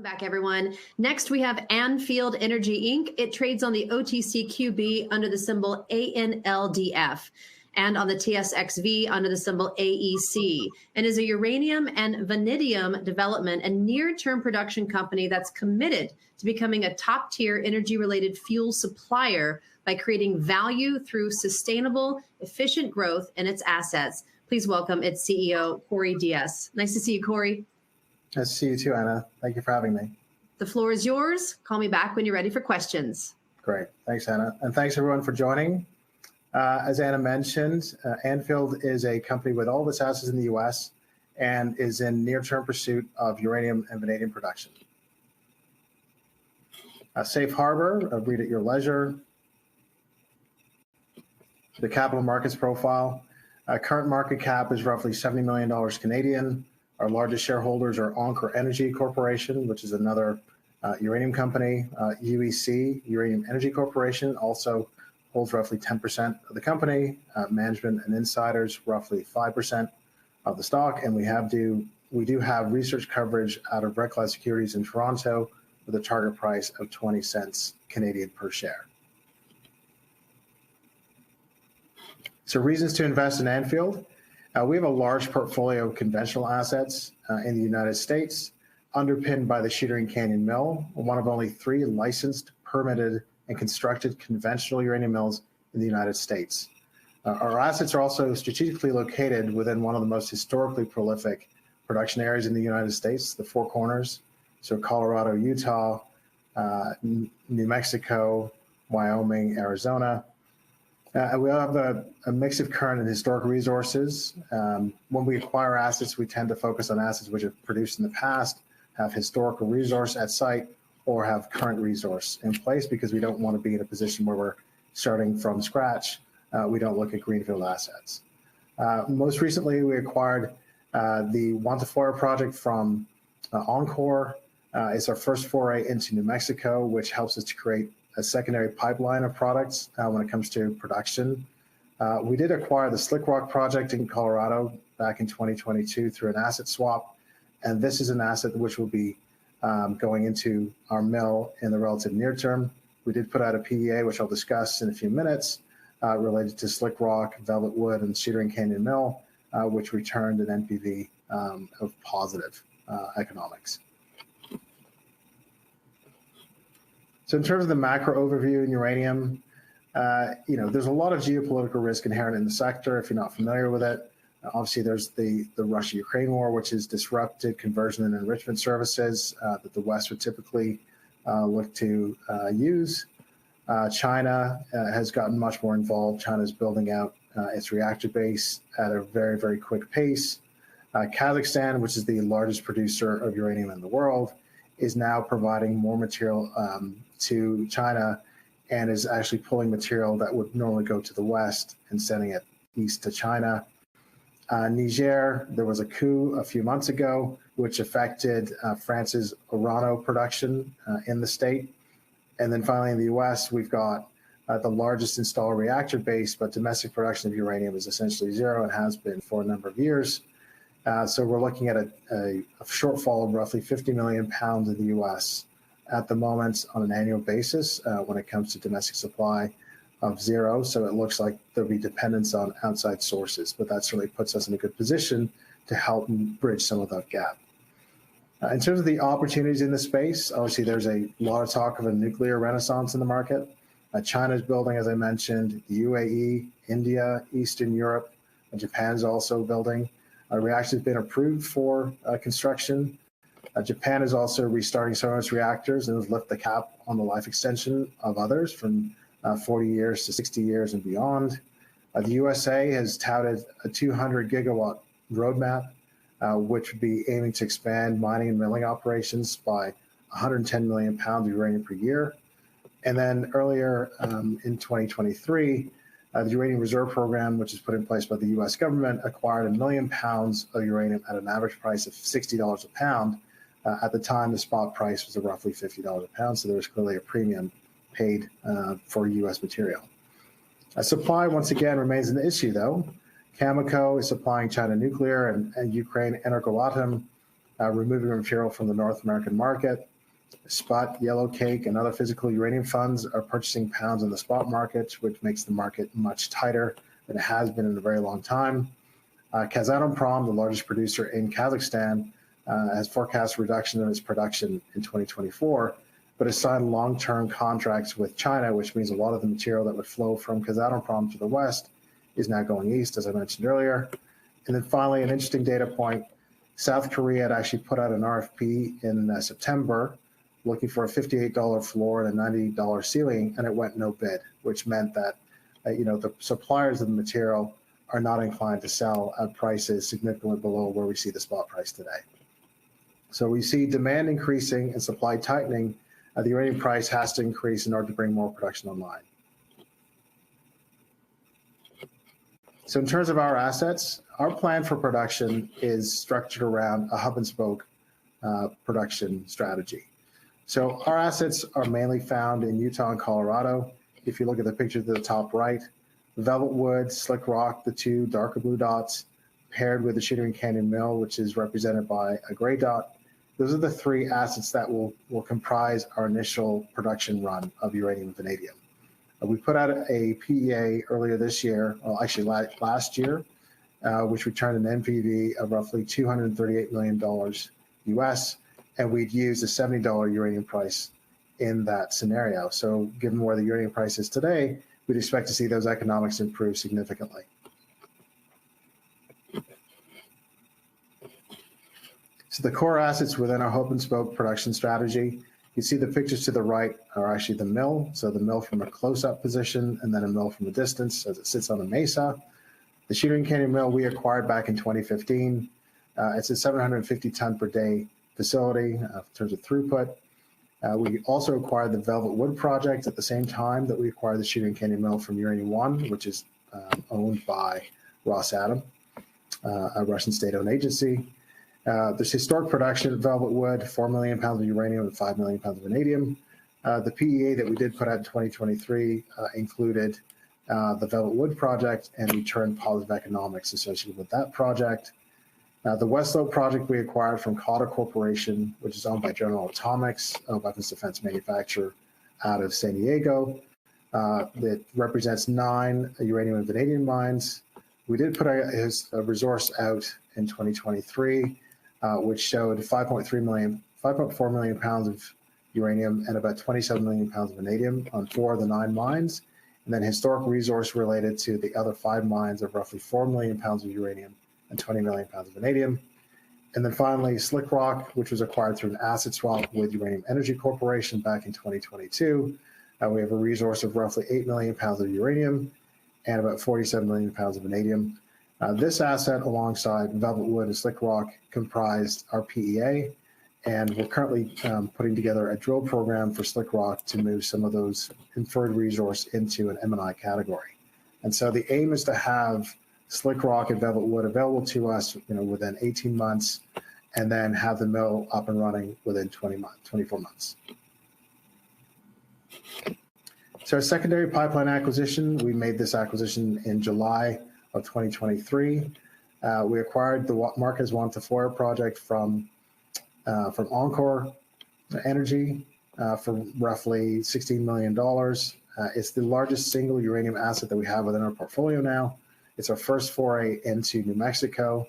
Welcome back, everyone. Next, we have Anfield Energy, Inc. It trades on the OTCQB under the symbol ANLDF and on the TSXV under the symbol AEC, and is a uranium and vanadium development and near-term production company that's committed to becoming a top-tier energy-related fuel supplier by creating value through sustainable, efficient growth in its assets. Please welcome its CEO, Corey Diaz. Nice to see you, Corey. Nice to see you too, Anna. Thank you for having me. The floor is yours. Call me back when you're ready for questions. Great. Thanks, Anna. And thanks, everyone, for joining. As Anna mentioned, Anfield is a company with all of its assets in the U.S. and is in near-term pursuit of uranium and vanadium production. Safe harbor, read at your leisure. The capital markets profile. Current market cap is roughly $70 million Canadian. Our largest shareholders are Anfield Energy Corporation, which is another uranium company. UEC, Uranium Energy Corporation, also holds roughly 10% of the company. Management and insiders, roughly 5% of the stock. And we do have research coverage out of Red Cloud Securities in Toronto with a target price of 20 cents Canadian per share. So reasons to invest in Anfield. We have a large portfolio of conventional assets in the United States, underpinned by the Shooting Canyon Mill, one of only 3 licensed, permitted, and constructed conventional uranium mills in the United States. Our assets are also strategically located within one of the most historically prolific production areas in the United States, the Four Corners, so Colorado, Utah, New Mexico, Wyoming, Arizona. We have a mix of current and historic resources. When we acquire assets, we tend to focus on assets which have produced in the past, have historical resource at site, or have current resource in place, because we don't want to be in a position where we're starting from scratch. We don't look at greenfield assets. Most recently, we acquired the Guantaflora project from Encore. It's our first foray into New Mexico, which helps us to create a secondary pipeline of products when it comes to production. We did acquire the Slick Rock project in Colorado back in 2022 through an asset swap. And this is an asset which will be going into our mill in the relative near term. We did put out a PEA, which I'll discuss in a few minutes, related to Slick Rock, Velvet Wood, and Shooting Canyon Mill, which returned an NPV of positive economics. So in terms of the macro overview in uranium, there's a lot of geopolitical risk inherent in the sector if you're not familiar with it. Obviously, there's the Russia-Ukraine war, which has disrupted conversion and enrichment services that the West would typically look to use. China has gotten much more involved. China's building out its reactor base at a very, very quick pace. Kazakhstan, which is the largest producer of uranium in the world, is now providing more material to China and is actually pulling material that would normally go to the West and sending it east to China. Niger, there was a coup a few months ago, which affected France's Orano production in the state. And then finally in the US, we've got the largest installed reactor base, but domestic production of uranium is essentially zero and has been for a number of years. So we're looking at a shortfall of roughly 50 million pounds in the US at the moment on an annual basis when it comes to domestic supply of zero. So it looks like there'll be dependence on outside sources, but that certainly puts us in a good position to help bridge some of that gap. In terms of the opportunities in the space, obviously there's a lot of talk of a nuclear renaissance in the market. China's building, as I mentioned, the UAE, India, Eastern Europe, and Japan's also building. Reactors have been approved for construction. Japan is also restarting some of its reactors and has lifted the cap on the life extension of others from 40 years to 60 years and beyond. The USA has touted a 200 gigawatt roadmap, which would be aiming to expand mining and milling operations by 110 million pounds of uranium per year. And then earlier in 2023, the Uranium Reserve Program, which is put in place by the US government, acquired 1 million pounds of uranium at an average price of $60 a pound. At the time, the spot price was roughly $50 a pound, so there was clearly a premium paid for US material. Supply, once again, remains an issue, though. Cameco is supplying China Nuclear and Ukraine Energolatom, removing material from the North American market. Spot, Yellow Cake, and other physical uranium funds are purchasing pounds on the spot market, which makes the market much tighter than it has been in a very long time. Kazatomprom, the largest producer in Kazakhstan, has forecast reduction in its production in 2024, but has signed long-term contracts with China, which means a lot of the material that would flow from Kazatomprom to the west is now going east, as I mentioned earlier. And then finally, an interesting data point, South Korea had actually put out an RFP in September looking for a $58 floor and a $90 ceiling, and it went no bid, which meant that the suppliers of the material are not inclined to sell at prices significantly below where we see the spot price today. So we see demand increasing and supply tightening. The uranium price has to increase in order to bring more production online. So in terms of our assets, our plan for production is structured around a hub and spoke production strategy. So our assets are mainly found in Utah and Colorado. If you look at the picture to the top right, Velvet Wood, Slick Rock, the two darker blue dots, paired with the Shooting Canyon Mill, which is represented by a gray dot. Those are the three assets that will comprise our initial production run of uranium and vanadium. We put out a PEA earlier this year, well, actually last year, which returned an NPV of roughly $238 million US, and we'd use a $70 uranium price in that scenario. So given where the uranium price is today, we'd expect to see those economics improve significantly. So the core assets within our hub and spoke production strategy, you see the pictures to the right are actually the mill. So the mill from a close-up position and then a mill from a distance as it sits on a mesa. The Shooting Canyon Mill we acquired back in 2015. It's a 750 ton per day facility in terms of throughput. We also acquired the Velvet Wood project at the same time that we acquired the Shooting Canyon Mill from Uranium One, which is owned by Rosatom, a Russian state-owned agency. There's historic production at Velvet Wood, 4 million pounds of uranium and 5 million pounds of vanadium. The PEA that we did put out in 2023 included the Velvet Wood project and returned positive economics associated with that project. The West Slope project we acquired from Cotter Corporation, which is owned by General Atomics, a weapons defense manufacturer out of San Diego. It represents 9 uranium and vanadium mines. We did put a resource out in 2023, which showed 5.4 million pounds of uranium and about 27 million pounds of vanadium on 4 of the 9 mines. And then historic resource related to the other 5 mines of roughly 4 million pounds of uranium and 20 million pounds of vanadium. And then finally, Slick Rock, which was acquired through an asset swap with Uranium Energy Corporation back in 2022. We have a resource of roughly 8 million pounds of uranium and about 47 million pounds of vanadium. This asset, alongside Velvet Wood and Slick Rock, comprised our PEA, and we're currently putting together a drill program for Slick Rock to move some of those inferred resource into an M&I category. And so the aim is to have Slick Rock and Velvet Wood available to us, within 18 months, and then have the mill up and running within 24 months. So our secondary pipeline acquisition, we made this acquisition in July of 2023. We acquired the Marquez Juan-Tafoya project from Encore Energy for roughly $16 million. It's the largest single uranium asset that we have within our portfolio now. It's our first foray into New Mexico.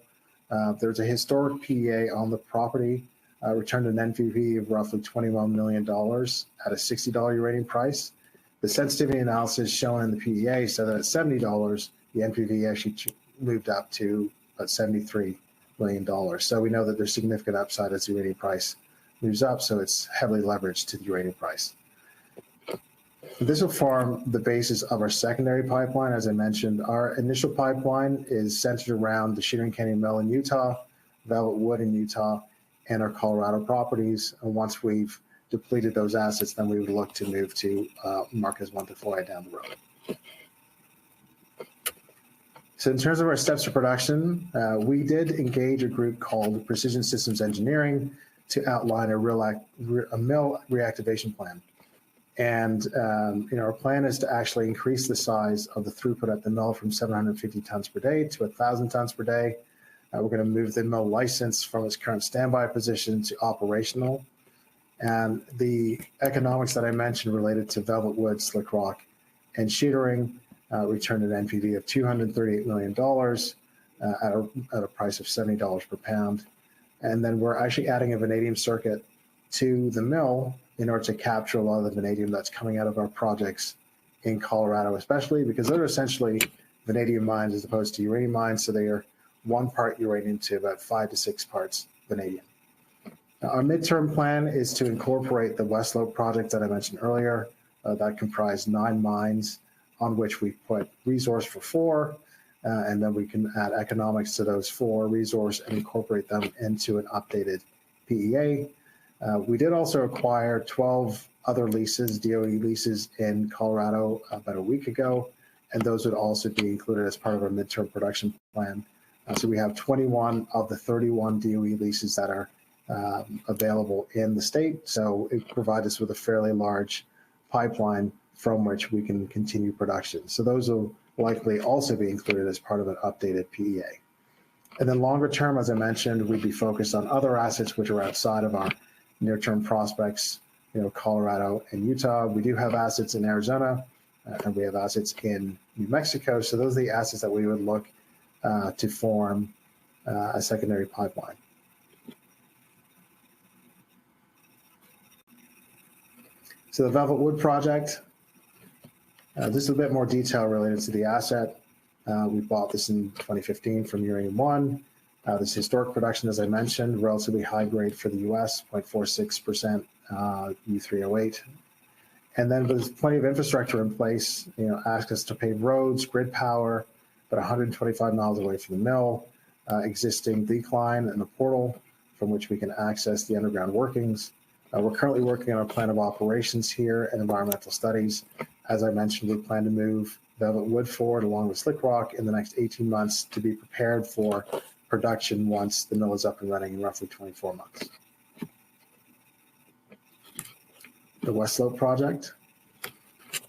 There's a historic PEA on the property, returned an NPV of roughly $21 million at a $60 uranium price. The sensitivity analysis shown in the PEA said that at $70, the NPV actually moved up to about $73 million. So we know that there's significant upside as the uranium price moves up, so it's heavily leveraged to the uranium price. This will form the basis of our secondary pipeline. As I mentioned, our initial pipeline is centered around the Shooting Canyon Mill in Utah, Velvet Wood in Utah, and our Colorado properties. And once we've depleted those assets, then we would look to move to Marquez Juan-Tafoya down the road. So in terms of our steps to production, we did engage a group called Precision Systems Engineering to outline a mill reactivation plan. And our plan is to actually increase the size of the throughput at the mill from 750 tons per day to 1,000 tons per day. We're going to move the mill license from its current standby position to operational. And the economics that I mentioned related to Velvet Wood, Slick Rock, and Sheetering returned an NPV of $238 million at a price of $70 per pound. And then we're actually adding a vanadium circuit to the mill in order to capture a lot of the vanadium that's coming out of our projects in Colorado, especially because they're essentially vanadium mines as opposed to uranium mines. So they are 1 part uranium to about 5 to 6 parts vanadium. Now, our midterm plan is to incorporate the West Slope project that I mentioned earlier that comprised 9 mines on which we put resource for 4, and then we can add economics to those 4 resource and incorporate them into an updated PEA. We did also acquire 12 other leases, DOE leases in Colorado about a week ago, and those would also be included as part of our midterm production plan. So we have 21 of the 31 DOE leases that are available in the state. So it provides us with a fairly large pipeline from which we can continue production. So those will likely also be included as part of an updated PEA. And then longer term, as I mentioned, we'd be focused on other assets which are outside of our near-term prospects, Colorado and Utah. We do have assets in Arizona, and we have assets in New Mexico. So those are the assets that we would look to form a secondary pipeline. So the Velvet Wood project, this is a bit more detail related to the asset. We bought this in 2015 from Uranium One. This historic production, as I mentioned, relatively high grade for the US, 0.46% U3O8. And then there's plenty of infrastructure in place, access to paved roads, grid power, about 125 miles away from the mill, existing decline and a portal from which we can access the underground workings. We're currently working on a plan of operations here and environmental studies. As I mentioned, we plan to move Velvet Wood forward along with Slick Rock in the next 18 months to be prepared for production once the mill is up and running in roughly 24 months. The West Slope project.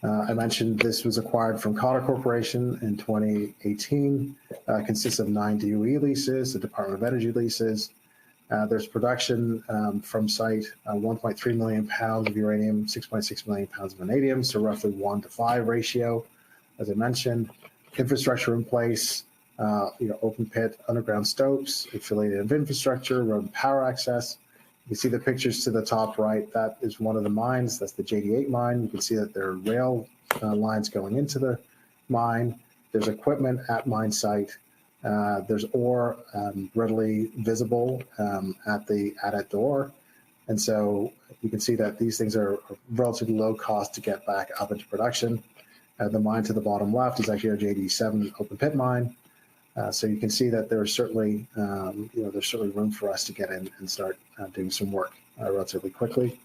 I mentioned this was acquired from Cotter Corporation in 2018. Consists of 9 DOE leases, the Department of Energy leases. There's production from site, 1.3 million pounds of uranium, 6.6 million pounds of vanadium, so roughly 1 to 5 ratio, as I mentioned. Infrastructure in place, open pit, underground stopes, affiliated infrastructure, road and power access. You can see the pictures to the top right. That is one of the mines. That's the JD8 mine. You can see that there are rail lines going into the mine. There's equipment at mine site. There's ore readily visible at that door. And so you can see that these things are relatively low cost to get back up into production. The mine to the bottom left is actually our JD7 open pit mine. So you can see that there's certainly, there's certainly room for us to get in and start doing some work relatively quickly.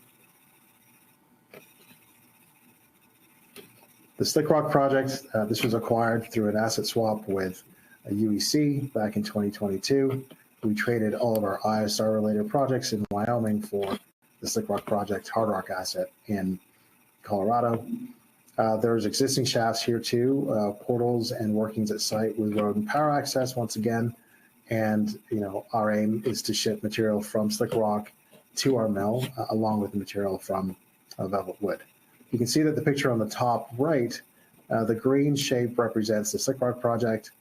The Slick Rock project, this was acquired through an asset swap with a UEC back in 2022. We traded all of our ISR-related projects in Wyoming for the Slick Rock project hard rock asset in Colorado. There's existing shafts here too, portals and workings at site with road and power access once again. And our aim is to ship material from Slick Rock to our mill along with the material from Velvet Wood. You can see that the picture on the top right, the green shape represents the Slick Rock project.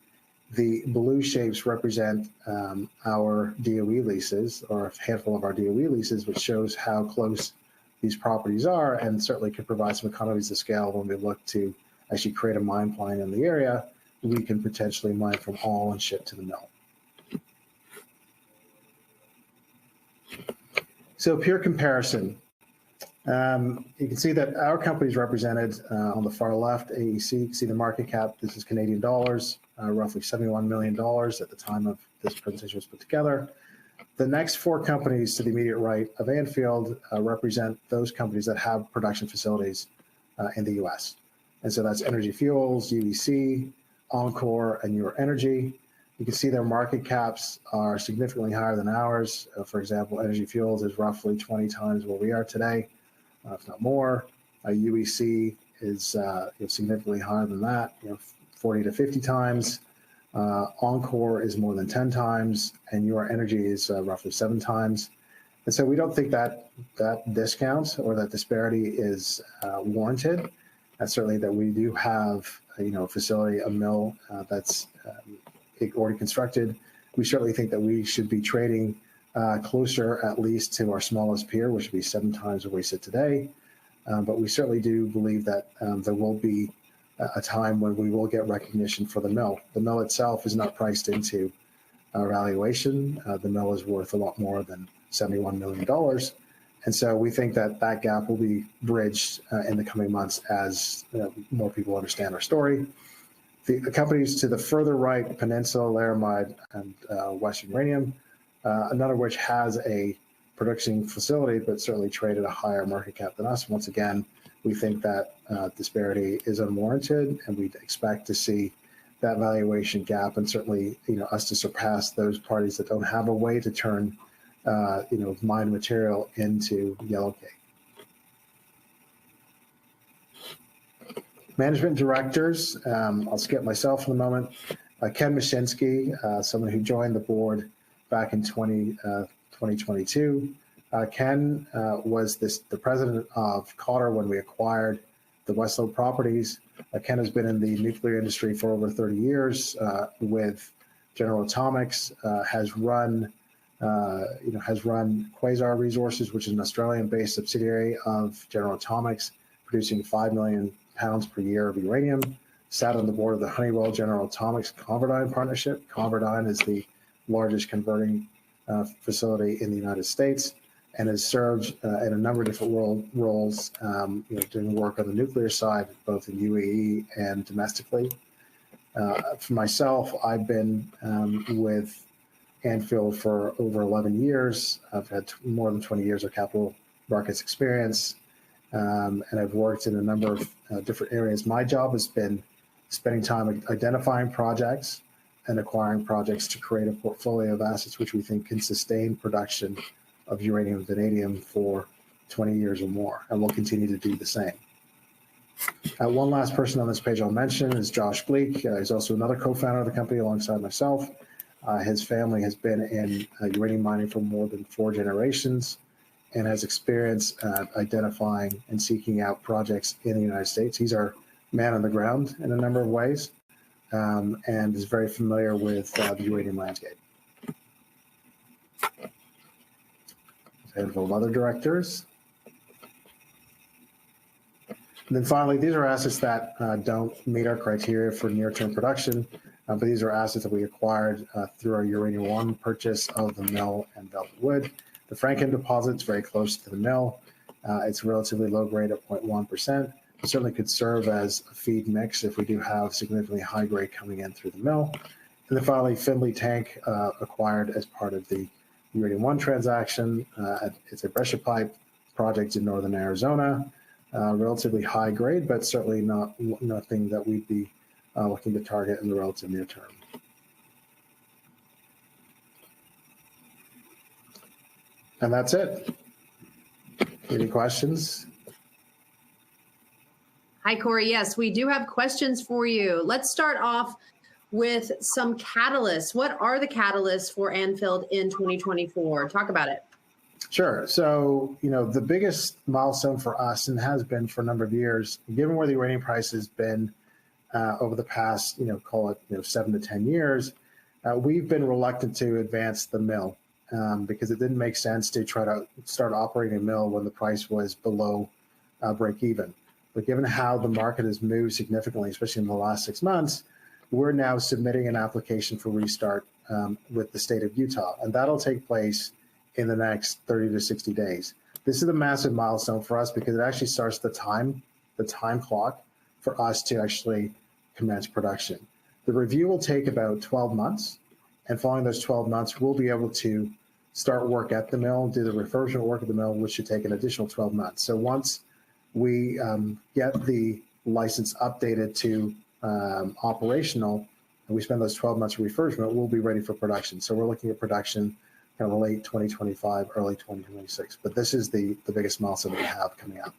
The blue shapes represent our DOE leases, or a handful of our DOE leases, which shows how close these properties are, and certainly could provide some economies of scale when we look to actually create a mine plan in the area. We can potentially mine from all and ship to the mill. So peer comparison. You can see that our company is represented on the far left, AEC. You can see the market cap. This is Canadian dollars, roughly $71 million at the time of this presentation was put together. The next 4 companies to the immediate right of Anfield represent those companies that have production facilities in the US. And so that's Energy Fuels, UEC, Encore, and Your Energy. You can see their market caps are significantly higher than ours. For example, Energy Fuels is roughly 20 times where we are today, if not more. UEC is significantly higher than that, 40 to 50 times. Encore is more than 10 times, and Your Energy is roughly 7 times. And so we don't think that that discount or that disparity is warranted. And certainly that we do have, a facility, a mill that's already constructed. We certainly think that we should be trading closer at least to our smallest peer, which would be 7 times where we sit today. But we certainly do believe that there will be a time when we will get recognition for the mill. The mill itself is not priced into our valuation. The mill is worth a lot more than $71 million. And so we think that that gap will be bridged in the coming months as more people understand our story. The companies to the further right, Peninsula, Laramide, and Western Uranium, none of which has a production facility, but certainly trade at a higher market cap than us. Once again, we think that disparity is unwarranted, and we'd expect to see that valuation gap, and certainly us to surpass those parties that don't have a way to turn mined material into yellowcake. Management directors, I'll skip myself for the moment. Ken Mashinsky, someone who joined the board back in 2022. Ken was the president of Cotter when we acquired the Westlope properties. Ken has been in the nuclear industry for over 30 years with General Atomics, has run Quasar Resources, which is an Australian-based subsidiary of General Atomics, producing 5 million pounds per year of uranium. Sat on the board of the Honeywell General Atomics ConverDyn partnership. ConverDyn is the largest converting facility in the United States, and has served in a number of different roles, doing work on the nuclear side, both in UAE and domestically. For myself, I've been with Anfield for over 11 years. I've had more than 20 years of capital markets experience, and I've worked in a number of different areas. My job has been spending time identifying projects and acquiring projects to create a portfolio of assets which we think can sustain production of uranium and vanadium for 20 years or more, and we'll continue to do the same. One last person on this page I'll mention is Josh Gleek. He's also another co-founder of the company alongside myself. His family has been in uranium mining for more than 4 generations and has experience identifying and seeking out projects in the United States. He's our man on the ground in a number of ways, and is very familiar with the uranium landscape. A handful of other directors. And then finally, these are assets that don't meet our criteria for near-term production, but these are assets that we acquired through our Uranium One purchase of the mill and Velvet Wood. The Franken deposit is very close to the mill. It's relatively low grade at 0.1%. It certainly could serve as a feed mix if we do have significantly high grade coming in through the mill. And then finally, Findlay Tank, acquired as part of the Uranium One transaction. It's a pressure pipe project in northern Arizona, relatively high grade, but certainly nothing that we'd be looking to target in the relative near term. And that's it. Any questions? Hi, Corey. Yes, we do have questions for you. Let's start off with some catalysts. What are the catalysts for Anfield in 2024? Talk about it. Sure. So, the biggest milestone for us, and has been for a number of years, given where the uranium price has been over the past, call it 7 to 10 years, we've been reluctant to advance the mill because it didn't make sense to try to start operating a mill when the price was below break even. But given how the market has moved significantly, especially in the last 6 months, we're now submitting an application for restart with the state of Utah, and that'll take place in the next 30 to 60 days. This is a massive milestone for us because it actually starts the time clock for us to actually commence production. The review will take about 12 months, and following those 12 months, we'll be able to start work at the mill, do the refurbishment work at the mill, which should take an additional 12 months. So once we get the license updated to operational, and we spend those 12 months of refurbishment, we'll be ready for production. So we're looking at production kind of late 2025, early 2026. But this is the biggest milestone that we have coming up.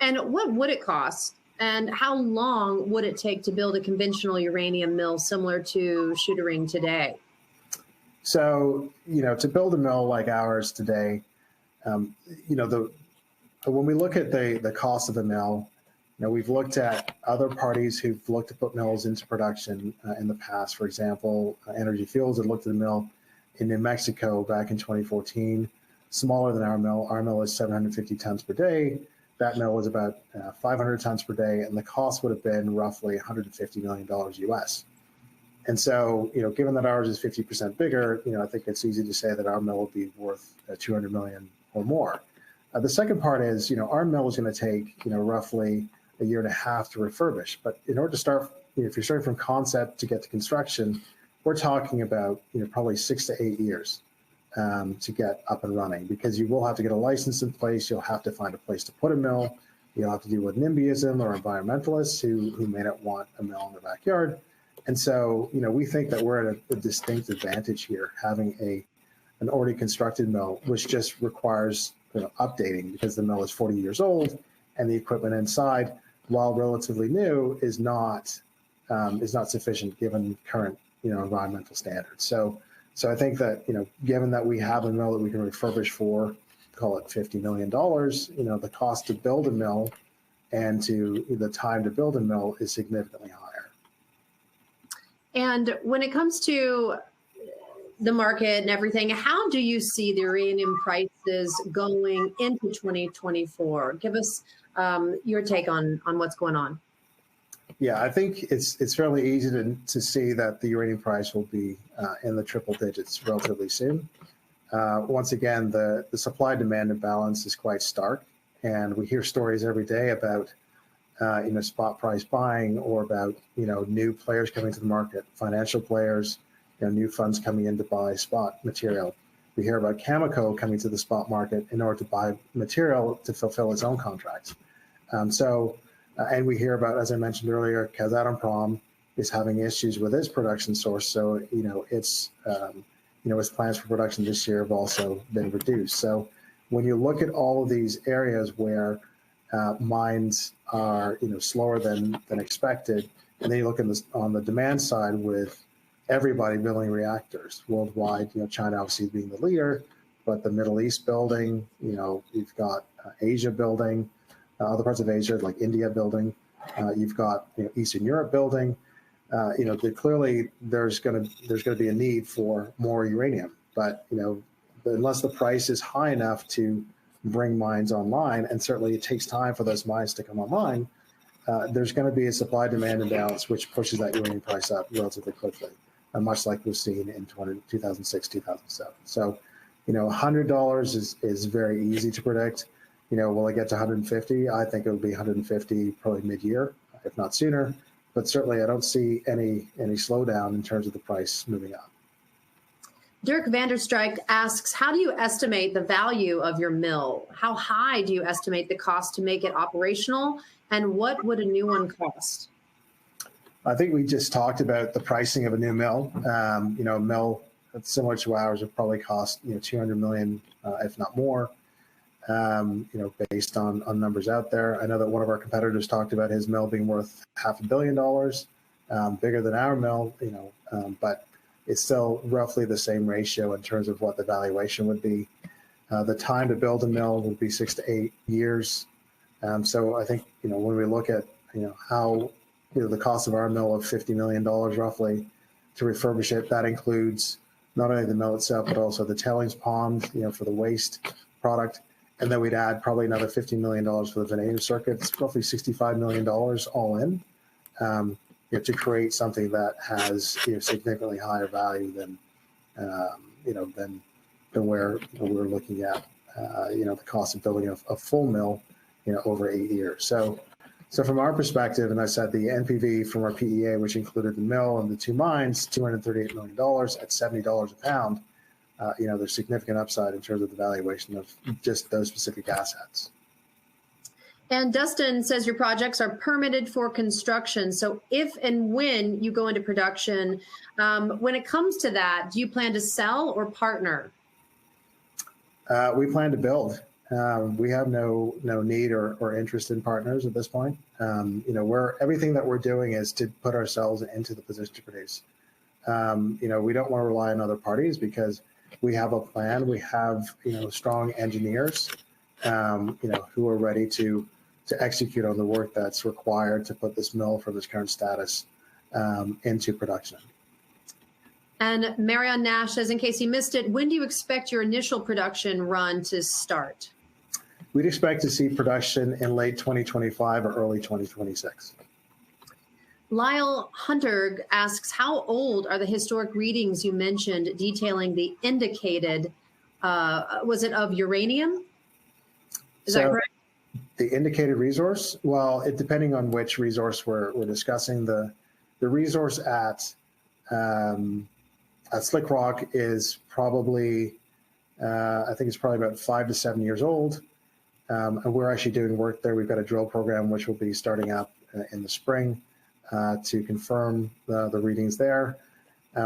And what would it cost? And how long would it take to build a conventional uranium mill similar to Shootaring today? So, to build a mill like ours today, when we look at the cost of a mill, we've looked at other parties who've looked to put mills into production in the past. For example, Energy Fuels had looked at a mill in New Mexico back in 2014, smaller than our mill. Our mill is 750 tons per day. That mill was about 500 tons per day, and the cost would have been roughly $150 million US. And so, given that ours is 50% bigger, I think it's easy to say that our mill will be worth 200 million or more. The second part is, our mill is going to take, roughly a year and a half to refurbish. But in order to start, if you're starting from concept to get to construction, we're talking about, probably 6 to 8 years to get up and running, because you will have to get a license in place. You'll have to find a place to put a mill. You'll have to deal with NIMBYism or environmentalists who may not want a mill in their backyard. And so, we think that we're at a distinct advantage here, having an already constructed mill, which just requires updating, because the mill is 40 years old and the equipment inside, while relatively new, is not sufficient given current environmental standards. So I think that given that we have a mill that we can refurbish for, call it $50 million, the cost to build a mill and the time to build a mill is significantly higher. And when it comes to the market and everything, how do you see the uranium prices going into 2024? Give us your take on what's going on. Yeah, I think it's fairly easy to see that the uranium price will be in the triple digits relatively soon. Once again, the supply-demand imbalance is quite stark, and we hear stories every day about spot price buying, or about new players coming to the market, financial players, new funds coming in to buy spot material. We hear about Cameco coming to the spot market in order to buy material to fulfill its own contracts. And we hear about, as I mentioned earlier, Kazatomprom is having issues with its production source. So its plans for production this year have also been reduced. So when you look at all of these areas where mines are slower than expected, and then you look on the demand side with everybody building reactors worldwide, China obviously being the leader, but the Middle East building, you've got Asia building, other parts of Asia like India building, you've got Eastern Europe building. Clearly there's going to be a need for more uranium, but unless the price is high enough to bring mines online, and certainly it takes time for those mines to come online, there's going to be a supply-demand imbalance, which pushes that uranium price up relatively quickly, much like we've seen in 2006, 2007. So, $100 is very easy to predict. Will it get to 150? I think it will be 150 probably mid-year, if not sooner. But certainly I don't see any slowdown in terms of the price moving up. Dirk Vanderstryk asks, how do you estimate the value of your mill? How high do you estimate the cost to make it operational? And what would a new one cost? I think we just talked about the pricing of a new mill. A mill that's similar to ours would probably cost 200 million, if not more, based on numbers out there. I know that one of our competitors talked about his mill being worth $500 million, bigger than our mill, but it's still roughly the same ratio in terms of what the valuation would be. The time to build a mill would be 6 to 8 years. So I think, when we look at, how, the cost of our mill of $50 million roughly to refurbish it, that includes not only the mill itself, but also the tailings pond, for the waste product. And then we'd add probably another $50 million for the vanadium circuit. It's roughly $65 million all in. To create something that has significantly higher value than where we're looking at the cost of building a full mill over 8 years. So from our perspective, and I said the NPV from our PEA, which included the mill and the two mines, $238 million at $70 a pound. There's significant upside in terms of the valuation of just those specific assets. And Dustin says your projects are permitted for construction. So if and when you go into production, when it comes to that, do you plan to sell or partner? We plan to build. We have no need or interest in partners at this point. Everything that we're doing is to put ourselves into the position to produce. We don't want to rely on other parties because we have a plan. We have, strong engineers, who are ready to execute on the work that's required to put this mill from its current status into production. And Marion Nash says, in case you missed it, when do you expect your initial production run to start? We'd expect to see production in late 2025 or early 2026. Lyle Hunter asks, how old are the historic readings you mentioned detailing the indicated, was it of uranium? Is that correct? The indicated resource, well, depending on which resource we're discussing, the resource at Slick Rock is probably, I think it's probably about 5 to 7 years old. And we're actually doing work there. We've got a drill program, which will be starting up in the spring to confirm the readings there.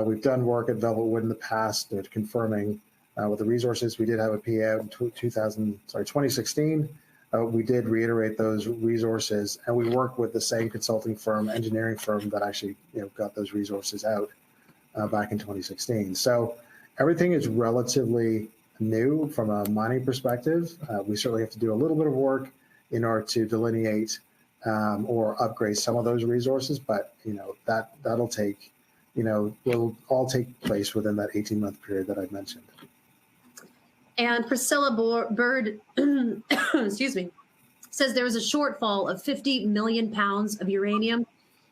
We've done work at Velvet Wood in the past confirming with the resources. We did have a PA out in 2016. We did reiterate those resources, and we work with the same consulting firm, engineering firm that actually got those resources out back in 2016. So everything is relatively new from a mining perspective. We certainly have to do a little bit of work in order to delineate or upgrade some of those resources, but that'll take, will all take place within that 18-month period that I mentioned. And Priscilla Bird, excuse me, says there was a shortfall of 50 million pounds of uranium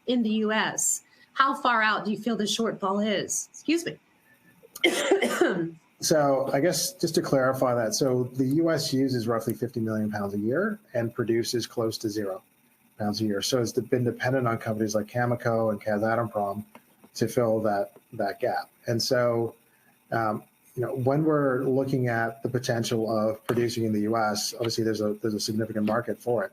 in the U.S. How far out do you feel the shortfall is? Excuse me. So I guess just to clarify that, so the U.S. uses roughly 50 million pounds a year and produces close to 0 pounds a year. So it's been dependent on companies like Cameco and Kazatomprom to fill that gap. And so, when we're looking at the potential of producing in the U.S., obviously there's a significant market for it.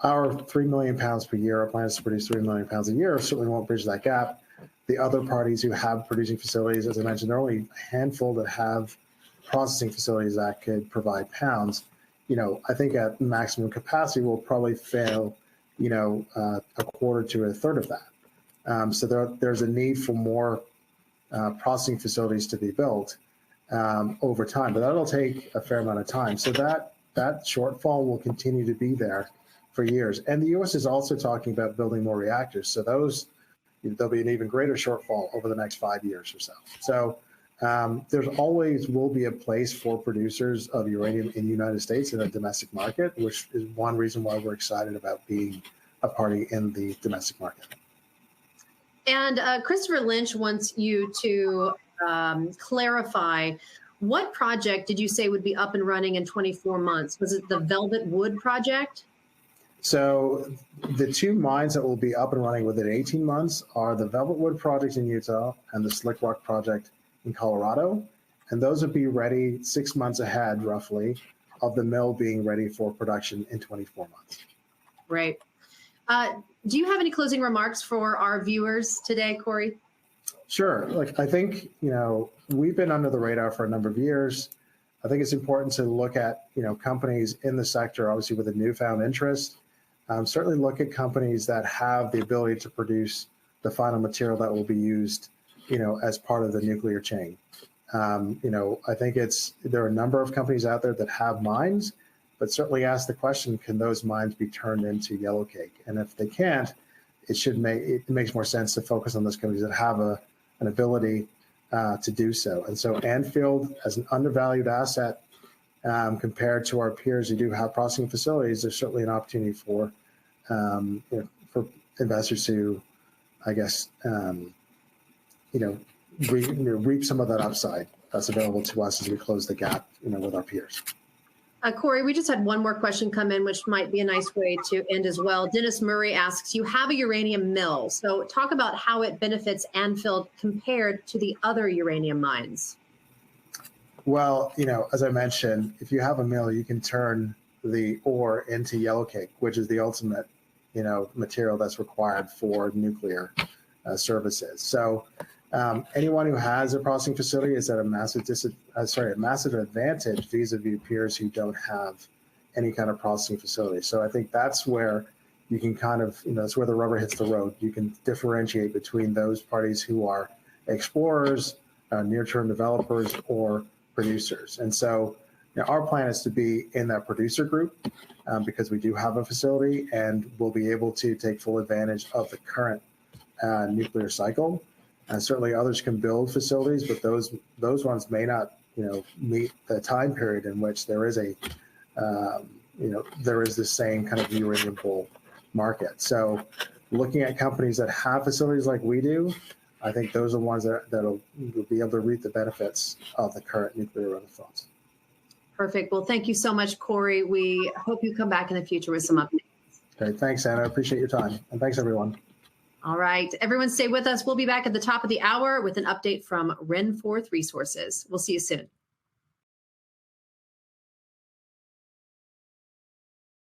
Our 3 million pounds per year, our plan is to produce 3 million pounds a year, certainly won't bridge that gap. The other parties who have producing facilities, as I mentioned, there are only a handful that have processing facilities that could provide pounds. I think at maximum capacity, we'll probably fail, a quarter to a third of that. So there's a need for more processing facilities to be built over time, but that'll take a fair amount of time. So that shortfall will continue to be there for years. And the U.S. is also talking about building more reactors. So there'll be an even greater shortfall over the next 5 years or so. So there's always will be a place for producers of uranium in the United States in a domestic market, which is one reason why we're excited about being a party in the domestic market. And Christopher Lynch wants you to clarify, what project did you say would be up and running in 24 months? Was it the Velvet Wood project? So the two mines that will be up and running within 18 months are the Velvet Wood project in Utah and the Slick Rock project in Colorado. And those will be ready 6 months ahead, roughly, of the mill being ready for production in 24 months. Right. Do you have any closing remarks for our viewers today, Corey? Sure. I think, we've been under the radar for a number of years. I think it's important to look at, companies in the sector, obviously with a newfound interest. Certainly look at companies that have the ability to produce the final material that will be used, as part of the nuclear chain. I think there are a number of companies out there that have mines, but certainly ask the question, can those mines be turned into yellowcake? And if they can't, it makes more sense to focus on those companies that have an ability to do so. And so Anfield, as an undervalued asset, compared to our peers who do have processing facilities, there's certainly an opportunity for investors to, I guess, reap some of that upside that's available to us as we close the gap, with our peers. Corey, we just had one more question come in, which might be a nice way to end as well. Dennis Murray asks, you have a uranium mill, so talk about how it benefits Anfield compared to the other uranium mines. Well, as I mentioned, if you have a mill, you can turn the ore into yellowcake, which is the ultimate, material that's required for nuclear services. So anyone who has a processing facility is at a massive advantage vis-a-vis peers who don't have any kind of processing facility. So I think that's where, you can kind of, that's where the rubber hits the road. You can differentiate between those parties who are explorers, near-term developers, or producers. And so our plan is to be in that producer group because we do have a facility and we'll be able to take full advantage of the current nuclear cycle. And certainly others can build facilities, but those ones may not, meet the time period in which there is there is this same kind of uranium bull market. So looking at companies that have facilities like we do, I think those are ones that'll be able to reap the benefits of the current nuclear renaissance. Perfect. Well, thank you so much, Corey. We hope you come back in the future with some updates. Okay, thanks, Anna. I appreciate your time. And thanks, everyone. All right. Everyone stay with us. We'll be back at the top of the hour with an update from Renforth Resources. We'll see you soon.